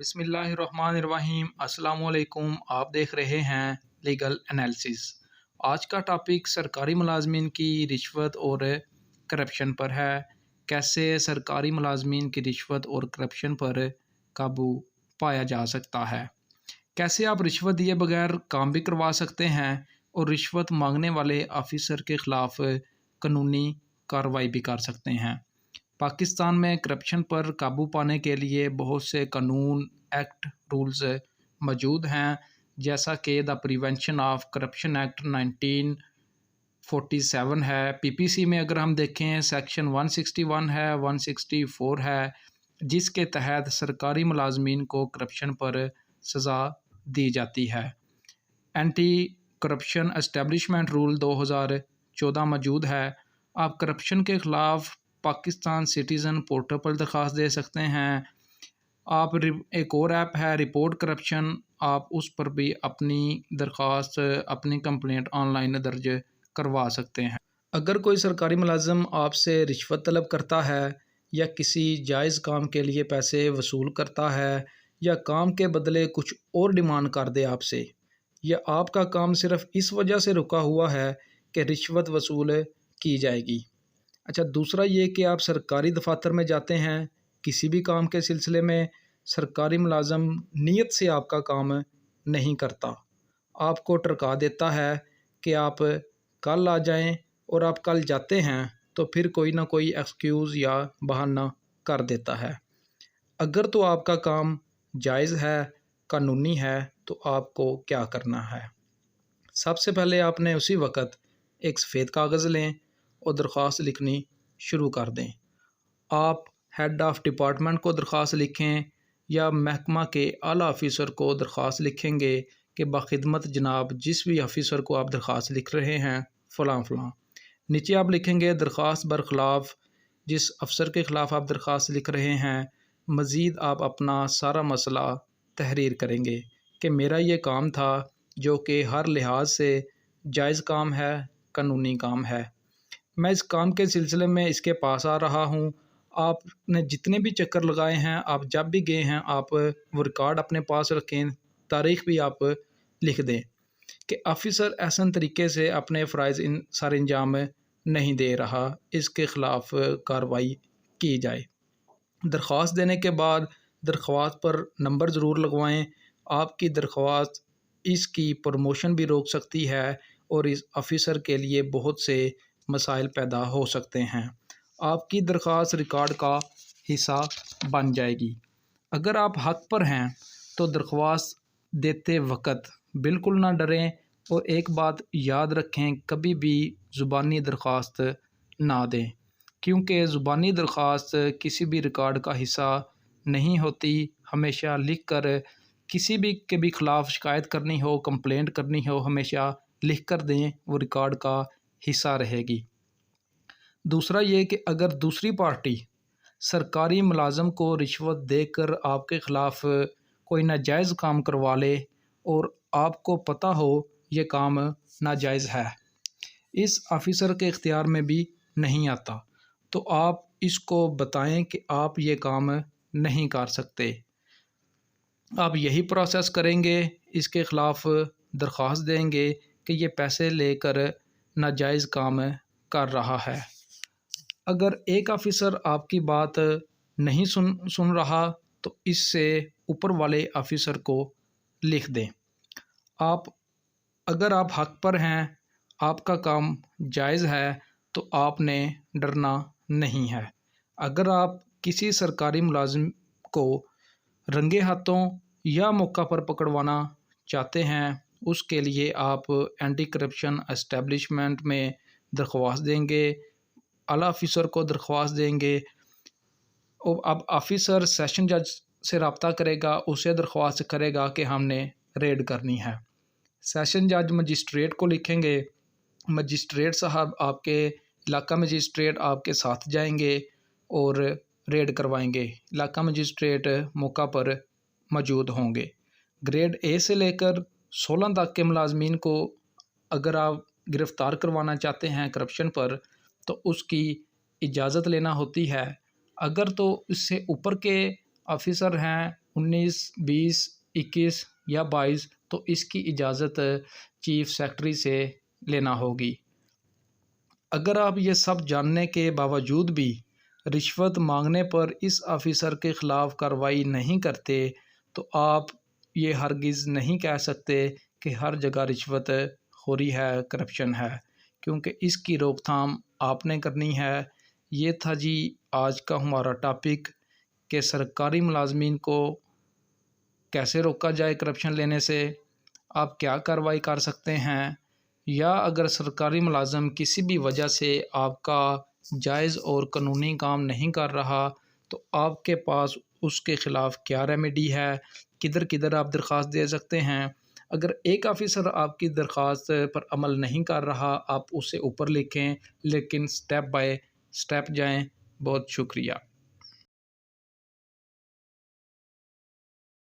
बिस्मिल्लाहिर्रहमानिर्रहीम अस्सलाम वालेकुम। आप देख रहे हैं लीगल एनालिसिस। आज का टॉपिक सरकारी मुलाजमीन की रिश्वत और करप्शन पर है। कैसे सरकारी मुलाजमीन की रिश्वत और करप्शन पर काबू पाया जा सकता है। कैसे आप रिश्वत दिए बगैर काम भी करवा सकते हैं और रिश्वत मांगने वाले ऑफिसर के ख़िलाफ़ कानूनी कार्रवाई भी कर सकते हैं। पाकिस्तान में करप्शन पर काबू पाने के लिए बहुत से कानून, एक्ट, रूल्स मौजूद हैं, जैसा कि the prevention of corruption act 1947 है। पीपीसी में अगर हम देखें सेक्शन 161 है, 164 है, जिसके तहत सरकारी मुलाजमीन को करप्शन पर सज़ा दी जाती है। एंटी करप्शन एस्टेब्लिशमेंट रूल 2014 मौजूद है। आप करप्शन के ख़िलाफ़ पाकिस्तान सिटीज़न पोर्टल पर दरख्वास्त दे सकते हैं। आप एक और ऐप है रिपोर्ट करप्शन, आप उस पर भी अपनी दरख्वास्त, अपनी कंप्लेंट ऑनलाइन दर्ज करवा सकते हैं। अगर कोई सरकारी मुलाज़िम आपसे रिश्वत तलब करता है या किसी जायज़ काम के लिए पैसे वसूल करता है या काम के बदले कुछ और डिमांड कर दे आपसे, या आपका काम सिर्फ़ इस वजह से रुका हुआ है कि रिश्वत वसूल की जाएगी। अच्छा, दूसरा ये कि आप सरकारी दफातर में जाते हैं किसी भी काम के सिलसिले में, सरकारी मुलाज़िम नीयत से आपका काम नहीं करता, आपको टरका देता है कि आप कल आ जाएं, और आप कल जाते हैं तो फिर कोई ना कोई एक्सक्यूज़ या बहाना कर देता है। अगर तो आपका काम जायज़ है, कानूनी है, तो आपको क्या करना है। सबसे पहले आपने उसी वक्त एक सफ़ेद कागज़ लें और दरख्वास्त लिखनी शुरू कर दें। आप हेड ऑफ़ डिपार्टमेंट को दरख्वास्त लिखें या महकमा के आला ऑफिसर को दरख्वास्त लिखेंगे कि बाखिदमत जनाब जिस भी ऑफिसर को आप दरख्वास्त लिख रहे हैं फ़लाँ फ़लाँ। नीचे आप लिखेंगे दरख्वास्त बरखिलाफ़ जिस अफसर के ख़िलाफ़ आप दरख्वास्त लिख रहे हैं। मज़ीद आप अपना सारा मसला तहरीर करेंगे कि मेरा ये काम था जो कि हर लिहाज से जायज़ काम है, कानूनी काम है। मैं इस काम के सिलसिले में इसके पास आ रहा हूँ। आपने जितने भी चक्कर लगाए हैं, आप जब भी गए हैं, आप वो रिकॉर्ड अपने पास रखें, तारीख़ भी आप लिख दें कि ऑफ़िसर ऐसा तरीके से अपने फ़राइज़ सर अंजाम नहीं दे रहा, इसके ख़िलाफ़ कार्रवाई की जाए। दरख्वास्त देने के बाद दरख्वास्त पर नंबर ज़रूर लगवाएं। आपकी दरख्वास्त इसकी प्रमोशन भी रोक सकती है और इस ऑफ़िसर के लिए बहुत से मसाइल पैदा हो सकते हैं। आपकी दरख्वास्त रिकॉर्ड का हिस्सा बन जाएगी। अगर आप हक़ पर हैं तो दरख्वास्त देते वक्त बिल्कुल ना डरें और एक बात याद रखें, कभी भी ज़ुबानी दरख्वास्त ना दें, क्योंकि ज़ुबानी दरख्वास्त किसी भी रिकॉर्ड का हिस्सा नहीं होती। हमेशा लिख कर किसी भी के भी ख़िलाफ़ शिकायत करनी हो, कंप्लेंट करनी हो, हमेशा लिख कर दें, वो रिकॉर्ड का हिस्सा रहेगी। दूसरा ये कि अगर दूसरी पार्टी सरकारी मुलाज़िम को रिश्वत देकर आपके ख़िलाफ़ कोई नाजायज़ काम करवा ले और आपको पता हो ये काम नाजायज़ है, इस ऑफ़िसर के इख्तियार में भी नहीं आता, तो आप इसको बताएं कि आप ये काम नहीं कर सकते। आप यही प्रोसेस करेंगे, इसके ख़िलाफ़ दरख्वास्त देंगे कि ये पैसे लेकर नाजायज़ काम कर रहा है। अगर एक ऑफ़िसर आपकी बात नहीं सुन रहा तो इससे ऊपर वाले ऑफ़िसर को लिख दें। अगर आप हक़ पर हैं, आपका काम जायज़ है, तो आपने डरना नहीं है। अगर आप किसी सरकारी मुलाज़िम को रंगे हाथों या मौका पर पकड़वाना चाहते हैं, उसके लिए आप एंटी करप्शन एस्टेब्लिशमेंट में दरख्वास्त देंगे, आला ऑफिसर को दरख्वास्त देंगे और अब ऑफिसर सेशन जज से रब्ता करेगा, उसे दरख्वास्त करेगा कि हमने रेड करनी है। सेशन जज मजिस्ट्रेट को लिखेंगे, मजिस्ट्रेट साहब आपके इलाका मजिस्ट्रेट आपके साथ जाएंगे और रेड करवाएंगे। इलाका मजिस्ट्रेट मौका पर मौजूद होंगे। ग्रेड ए से लेकर 16 तक के मुलाजमीन को अगर आप गिरफ़्तार करवाना चाहते हैं करप्शन पर, तो उसकी इजाज़त लेना होती है। अगर तो इससे ऊपर के ऑफिसर हैं 19, 20, 21 या 22 तो इसकी इजाज़त चीफ सेक्रेटरी से लेना होगी। अगर आप ये सब जानने के बावजूद भी रिश्वत मांगने पर इस ऑफ़िसर के ख़िलाफ़ कार्रवाई नहीं करते तो आप ये हरगिज़ नहीं कह सकते कि हर जगह रिश्वत खोरी है, करप्शन है, क्योंकि इसकी रोकथाम आपने करनी है। ये था जी आज का हमारा टॉपिक कि सरकारी मुलाजमीन को कैसे रोका जाए करप्शन लेने से, आप क्या कार्रवाई कर सकते हैं, या अगर सरकारी मुलाज़िम किसी भी वजह से आपका जायज़ और कानूनी काम नहीं कर रहा तो आपके पास उसके ख़िलाफ़ क्या रेमेडी है, किधर किधर आप दरख्वास्त दे सकते हैं। अगर एक ऑफ़िसर आपकी दरख्वास्त पर अमल नहीं कर रहा, आप उसे ऊपर लिखें, लेकिन स्टेप बाय स्टेप जाएं। बहुत शुक्रिया।